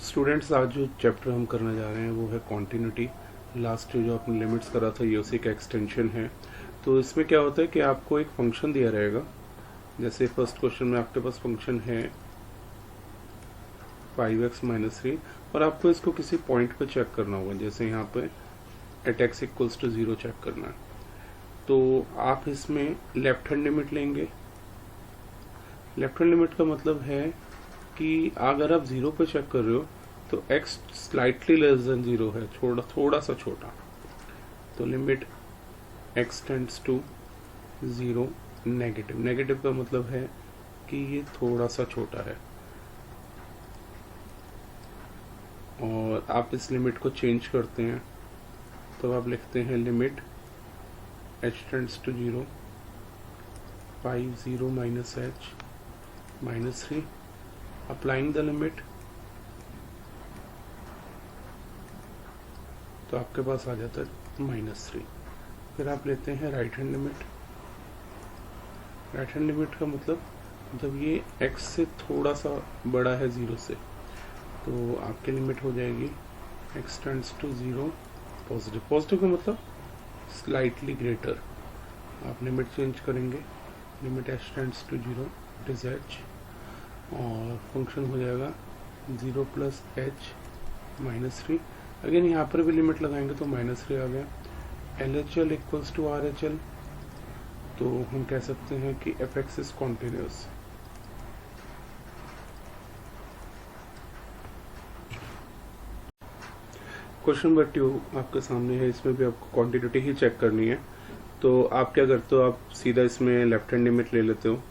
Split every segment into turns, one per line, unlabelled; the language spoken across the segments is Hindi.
स्टूडेंट्स, आज जो चैप्टर हम करने जा रहे हैं वो है कॉन्टिन्यूटी। लास्ट जो आपने लिमिट्स करा था ये उसी का एक्सटेंशन है। तो इसमें क्या होता है कि आपको एक फंक्शन दिया रहेगा। जैसे फर्स्ट क्वेश्चन में आपके पास फंक्शन है 5x - 3 और आपको इसको किसी पॉइंट पे चेक करना होगा। जैसे यहाँ पे एट x = 0 चेक करना है, तो आप इसमें लेफ्ट हैंड लिमिट लेंगे। लेफ्ट हैंड लिमिट का मतलब है कि अगर आप 0 पे चेक कर रहे हो तो x स्लाइटली लेस देन 0 है, थोड़ा सा छोटा। तो limit x tends to 0 negative. Negative का मतलब है कि ये थोड़ा सा छोटा है। और आप इस लिमिट को चेंज करते हैं तो आप लिखते हैं limit h tends to 0 5 0 - h - 3 applying the limit. तो आपके पास आ जाता है -3। फिर आप लेते हैं right hand limit. Right hand limit का मतलब जब ये x से थोड़ा सा बड़ा है 0 से, तो आपकी लिमिट हो जाएगी x tends to 0 positive. Positive का मतलब स्लाइटली ग्रेटर। आप लिमिट चेंज करेंगे, limit h tends to 0 it is h और फंक्शन हो जाएगा 0 + h - 3। अगेन यहाँ पर भी लिमिट लगाएंगे तो -3 आ गया। LHL = RHL, तो हम कह सकते हैं कि fx is continuous. Question number 2 आपके सामने है। इसमें भी आपको क्वांटिटी ही चेक करनी है। तो आप क्या करते हो, आप सीधा इसमें लेफ्ट हैंड लिमिट ले लेते हो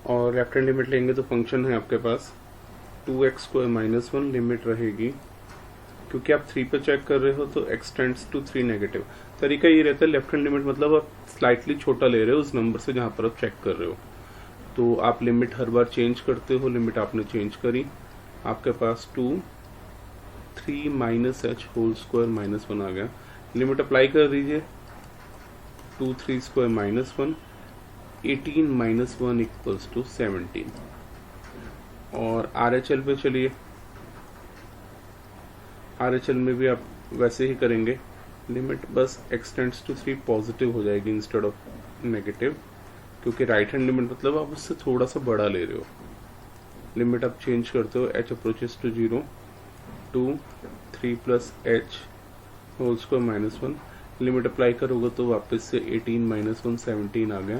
और लेफ्ट हैंड लिमिट लेंगे तो फंक्शन है आपके पास 2x² - 1। लिमिट रहेगी, क्योंकि आप 3 पे चेक कर रहे हो तो x टेंड्स टू 3 नेगेटिव। तरीका ये रहता है लेफ्ट हैंड लिमिट मतलब आप स्लाइटली छोटा ले रहे हो उस नंबर से जहां पर आप चेक कर रहे हो। तो आप लिमिट हर बार चेंज करते हो। लिमिट आपने चेंज करी, आपके पास 2 3 - h होल स्क्वायर -1 आ गया। लिमिट अप्लाई कर दीजिए, 2 3 स्क्वायर -1 18 - 1 = 17। और RHL पे चलिए। RHL में भी आप वैसे ही करेंगे। लिमिट बस x टेंड्स टू 3 पॉजिटिव हो जाएगी इंस्टेड ऑफ नेगेटिव, क्योंकि राइट हैंड लिमिट मतलब आप उससे थोड़ा सा बड़ा ले रहे हो। लिमिट आप चेंज करते हो, h approaches to 0 2 3 + h whole square -1। Limit apply करोगे तो वापस से 18 - 1 17 आ गया।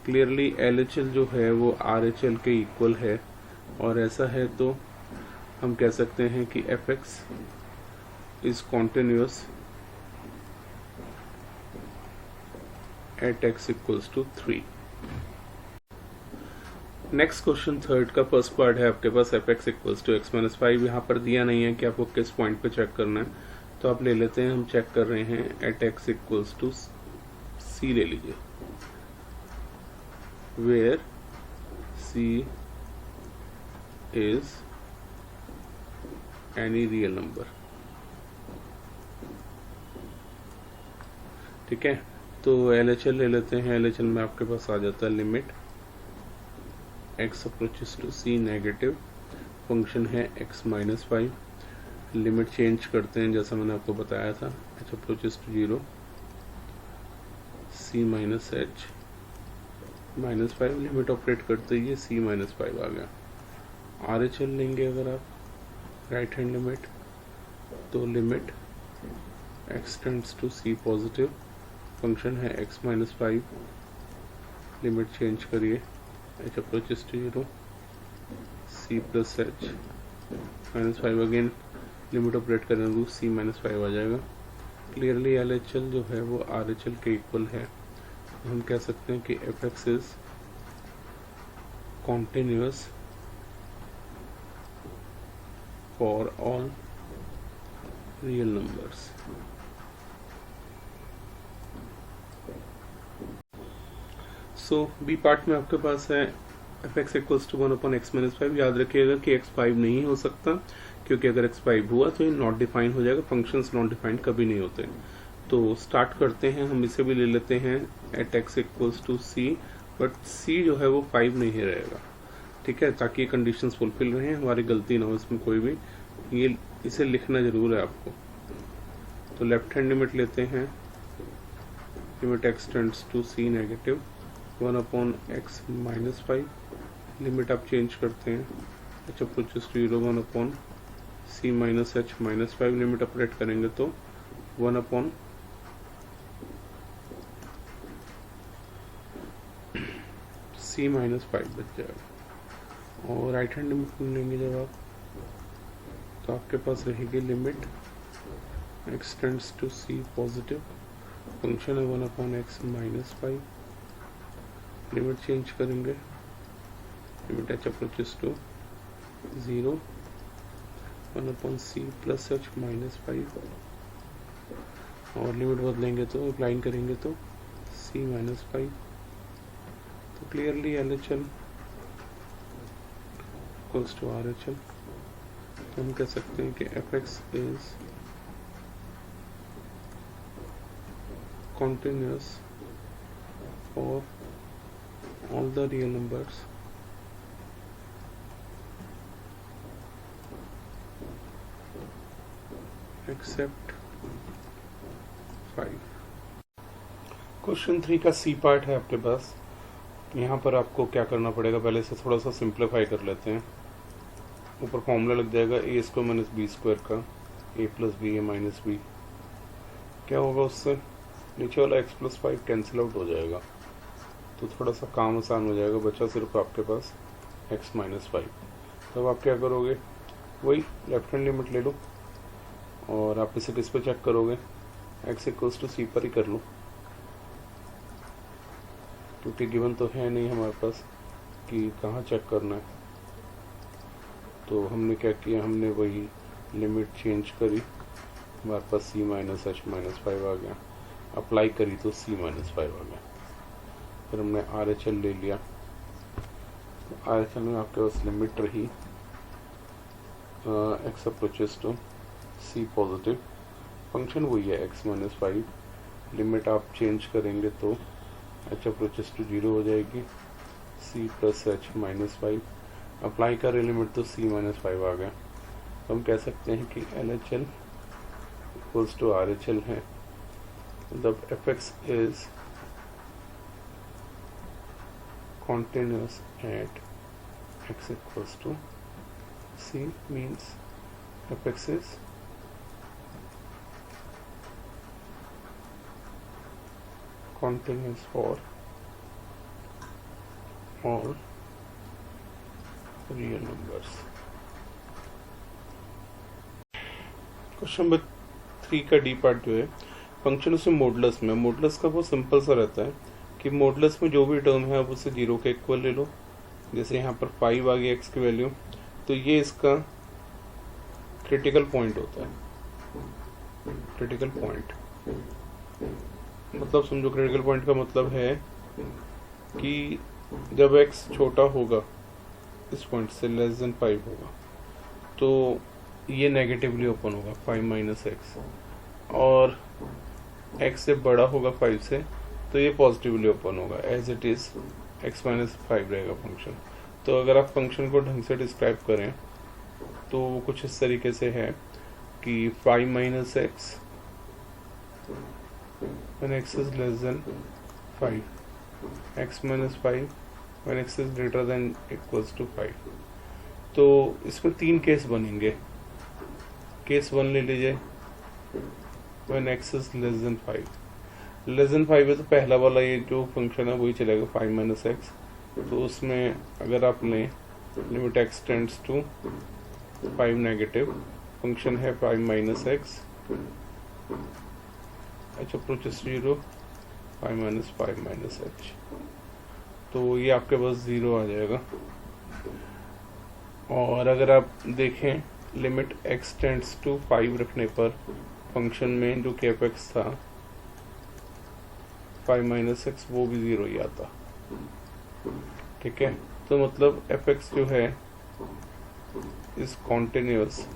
क्लियरली LHL जो है वो RHL के इक्वल है, और ऐसा है तो हम कह सकते हैं कि fx is continuous at x = 3। Next question third का फर्स्ट पार्ट है आपके पास fx = x - 5। यहाँ पर दिया नहीं है कि आपको किस पॉइंट पे चेक करना है, तो आप ले लेते हैं। हम चेक कर रहे हैं at x = c ले लीजिए, where c is any real number। ठीक है, तो LHL ले लेते हैं। LHL में आपके पास आ जाता है limit x approaches to c negative. Function है x - 5। लिमिट चेंज करते हैं जैसा मैंने आपको बताया था, h approaches to 0 c - h - 5। Limit operate करते ही c - 5 आ गया। RHL लेंगे अगर आप राइट हैंड लिमिट, तो limit x tends to c positive. Function है x - 5। लिमिट चेंज करिए, h approaches to 0 c + h - 5। Again limit operate करेंगे तो c - 5 आ जाएगा। क्लियरली LHL जो है वो RHL के इक्वल है। तो हम कह सकते हैं कि fx is continuous for all real numbers. So B part में आपके पास है fx = 1/x - 5। याद रखिएगा कि x 5 नहीं हो सकता, क्योंकि अगर x 5 हुआ तो ये नॉट डिफाइन हो जाएगा। फंक्शंस नॉट डिफाइंड कभी नहीं होते। तो स्टार्ट करते हैं, हम इसे भी ले लेते हैं at x = c, but c जो है वो 5 नहीं रहेगा। ठीक है, ताकि ये कंडीशंस फुलफिल रहे, हमारी गलती ना हो इसमें कोई भी, ये इसे लिखना जरूर है आपको। तो लेफ्ट हैंड लिमिट लेते हैं, limit x tends to c negative 1/x -5, limit आप चेंज करते हैं, h approaches to 0 1/c -h -5, limit update करेंगे तो 1/c -5 बच जाएगा। और राइट हैंड लिमिट लेंगे जब आप, तो आपके पास रहेगी limit x tends to c positive, function है 1/x -5, लिमिट चेंज करेंगे, limit h approaches to 0 1/c + h -5, और लिमिट बदलेंगे तो अप्लाई करेंगे तो c -5। तो clearly LHL equals to RHL, तो हम कह सकते हैं कि fx is continuous for all the real numbers except 5। Question 3 का सी पार्ट है आपके पास। यहाँ पर आपको क्या करना पड़ेगा, पहले से थोड़ा सा सिंप्लीफाई कर लेते हैं। ऊपर फॉर्मूला लग जाएगा a² - b² का, a + b a - b, क्या होगा उससे, नीचे वाला x + 5 कैंसिल आउट हो जाएगा, तो थोड़ा सा काम आसान हो जाएगा, बचा सिर्फ आपके पास x - 5। तब आप क्या करोगे, वही लेफ्ट हैंड लिमिट ले लो, और आप इसे किस पे चेक करोगे, x = c पर ही कर लो, क्योंकि गिवन तो है नहीं हमारे पास कि कहाँ चेक करना है। तो हमने क्या किया, हमने वही लिमिट चेंज करी, हमारे पास c - h -5 आ गया, अप्लाई करी तो c -5 आ गया। फिर हमने RHL ले लिया, तो RHL में आपके पास लिमिट रही x approaches to c positive, function वही है x -5, लिमिट आप चेंज करेंगे तो h अप्रोचेस टू 0 हो जाएगी, c + h -5, अप्लाई करें लिमिट तो c -5 आ गया। तो हम कह सकते हैं कि LHL इक्वल्स टू RHL है, मतलब fx is continuous at x equals to c, means fx is continuous for all real numbers। Question number 3 का डी पार्ट जो है, फंक्शन उसमें मॉडुलस में, मॉडुलस का बहुत सिंपल सा रहता है कि मॉडुलस में जो भी टर्म है आप उसे 0 के इक्वल ले लो। जैसे यहाँ पर 5 आ गई x की वैल्यू, तो ये इसका क्रिटिकल पॉइंट होता है। क्रिटिकल पॉइंट मतलब समझो, क्रिटिकल पॉइंट का मतलब है कि जब x छोटा होगा इस पॉइंट से <5 होगा, तो ये नेगेटिवली ओपन होगा 5 - x, और x से बड़ा होगा 5 से, तो ये पॉजिटिवली ओपन होगा, एज इट इज x - 5 रहेगा फंक्शन। तो अगर आप फंक्शन को ढंग से डिस्क्राइब करें तो वो कुछ इस तरीके से है कि 5 - x when x is less than 5, x - 5 when x is greater than equals to 5। तो इसमें 3 केस बनेंगे। केस 1 ले लीजिए, when x is less than 5, less than 5 है तो पहला वाला ये जो फंक्शन है वही चलेगा 5 - x। तो उसमें अगर आप लें limit x tends to 5 negative, function है 5 - x, h अप्रोचेस 0 5 - 5 - h, तो ये आपके पास 0 आ जाएगा। और अगर आप देखें लिमिट x टेंड्स टू 5 रखने पर फंक्शन में जो कि fx था 5 - x, वो भी 0 ही आता। ठीक है, तो मतलब fx जो है is continuous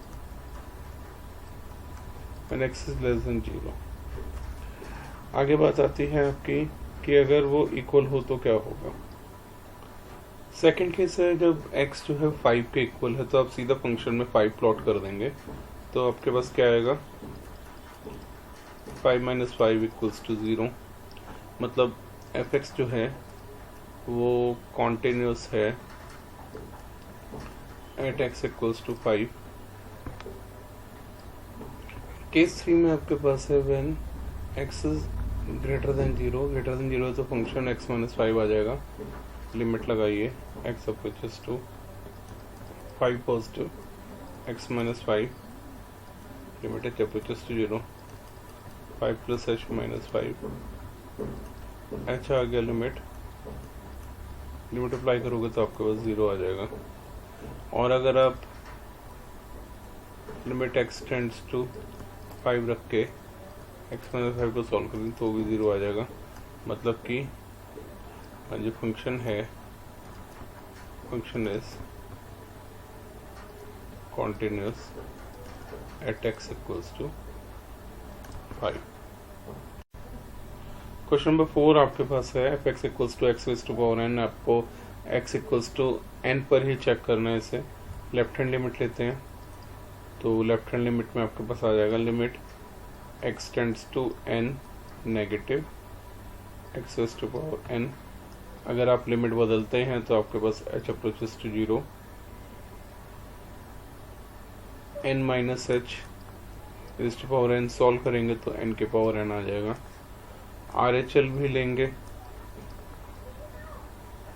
when x is less than 0। आगे बात आती है आपकी कि अगर वो इक्वल हो तो क्या होगा। सेकंड केस है जब x जो है 5 के इक्वल है तो आप सीधा फंक्शन में 5 प्लॉट कर देंगे, तो आपके पास क्या आएगा 5 माइनस 5 इक्वल्स टू 0। मतलब fx जो है वो कॉन्टिन्यूस है at x equals to 5। Case 3 में आपके पास है when x is greater than 0 है तो फंक्शन x माइनस 5 आ जाएगा। लिमिट लगाइए x approaches to 5 positive x minus 5, limit h approaches to 0, 5 plus h minus 5, h आ गया लिमिट अप्लाई करोगे तो आपके पास 0 आ जाएगा। और अगर आप लिमिट x टेंड्स टू 5 रख के x माइनस 5 को सॉल्व करेंगे तो भी 0 आ जाएगा। मतलब कि जो फंक्शन है function is continuous at x equals to 5। Question number 4 आपके पास है f x equals to x raise to power n. आपको x इक्वल्स टू एन पर ही चेक करना है। इसे लेफ्ट हैंड लिमिट लेते हैं तो लेफ्ट हैंड लिमिट में आपके पास आ जाएगा limit x tends to n negative x raise to power n। अगर आप लिमिट बदलते हैं तो आपके पास h approaches to 0, n minus h raise to power n solve करेंगे तो n के पावर n आ जाएगा। RHL भी लेंगे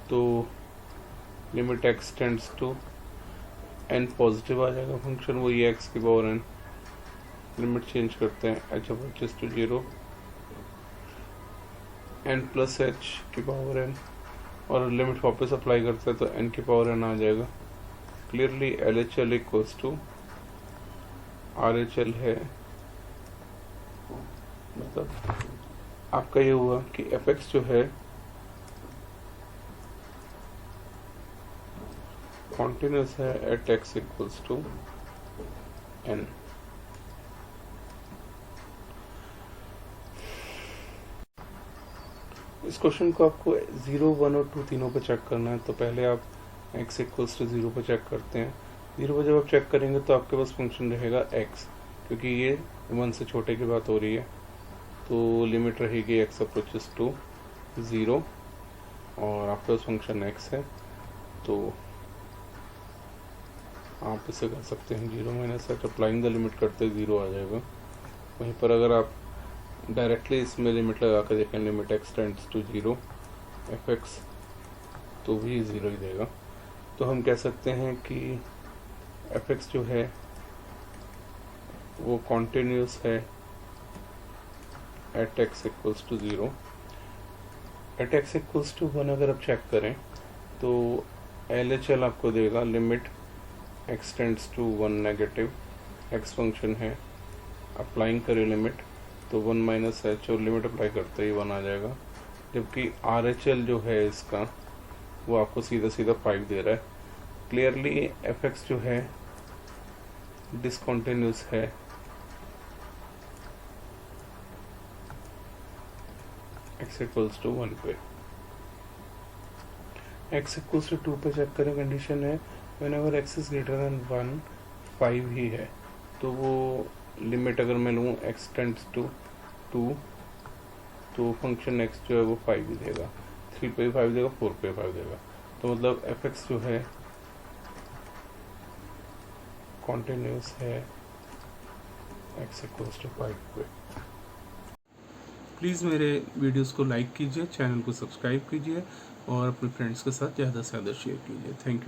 तो limit x tends to n positive आ जाएगा फंक्शन वही है x की पावर n। लिमिट चेंज करते हैं h approaches to 0, n plus h की पावर n और लिमिट वापस अप्लाई करते हैं तो n की पावर n आ जाएगा। Clearly LHL equals to RHL है। मतलब आपका ये हुआ कि fx जो है कॉन्टिन्यूस है at x equals to n। इस क्वेश्चन को आपको 0, 1 और 2 तीनों पे चेक करना है। तो पहले आप x इक्वल्स टू 0 पे चेक करते हैं। 0 पे जब आप चेक करेंगे तो आपके पास फंक्शन रहेगा x, क्योंकि ये 1 से छोटे की बात हो रही है तो लिमिट रहेगी x अप्रोचेस टू 0 और आपके पास फंक्शन x है तो आप इसे कर सकते हैं 0 minus H applying the limit करते 0 आ जाएगा। वहीं पर अगर आप डायरेक्टली इसमें लिमिट लगा कर देखें limit x tends to 0 fx तो भी 0 ही देगा। तो हम कह सकते हैं कि fx जो है वो कॉन्टिन्यूस है at x equals to 0। At x equals to 1 अगर आप चेक करें तो LHL आपको देगा limit x tends to 1 negative x function है, अप्लाइंग करें लिमिट तो 1 माइनस एच और लिमिट अप्लाई करते ही 1 आ जाएगा। जबकि RHL जो है इसका वो आपको सीधा सीधा 5 दे रहा है। क्लियरली fx जो है डिसकंटिन्यूस है x इक्वल्स टू 1 पे। x इक्वल्स टू 2 पे चेक करें। कंडीशन है whenever x is greater than 1 5 ही है तो वो लिमिट अगर मैं लूँ x टेंड्स टू 2 तो फंक्शन x जो है वो 5 ही देगा। 3 पे 5 देगा, 4 पे 5 देगा। तो मतलब fx जो है कॉन्टिन्यूस है x इक्वल्स टू 5 पे। प्लीज़ मेरे वीडियोस को लाइक कीजिए, चैनल को सब्सक्राइब कीजिए और अपने फ्रेंड्स के साथ ज़्यादा से ज़्यादा शेयर कीजिए। Thank you.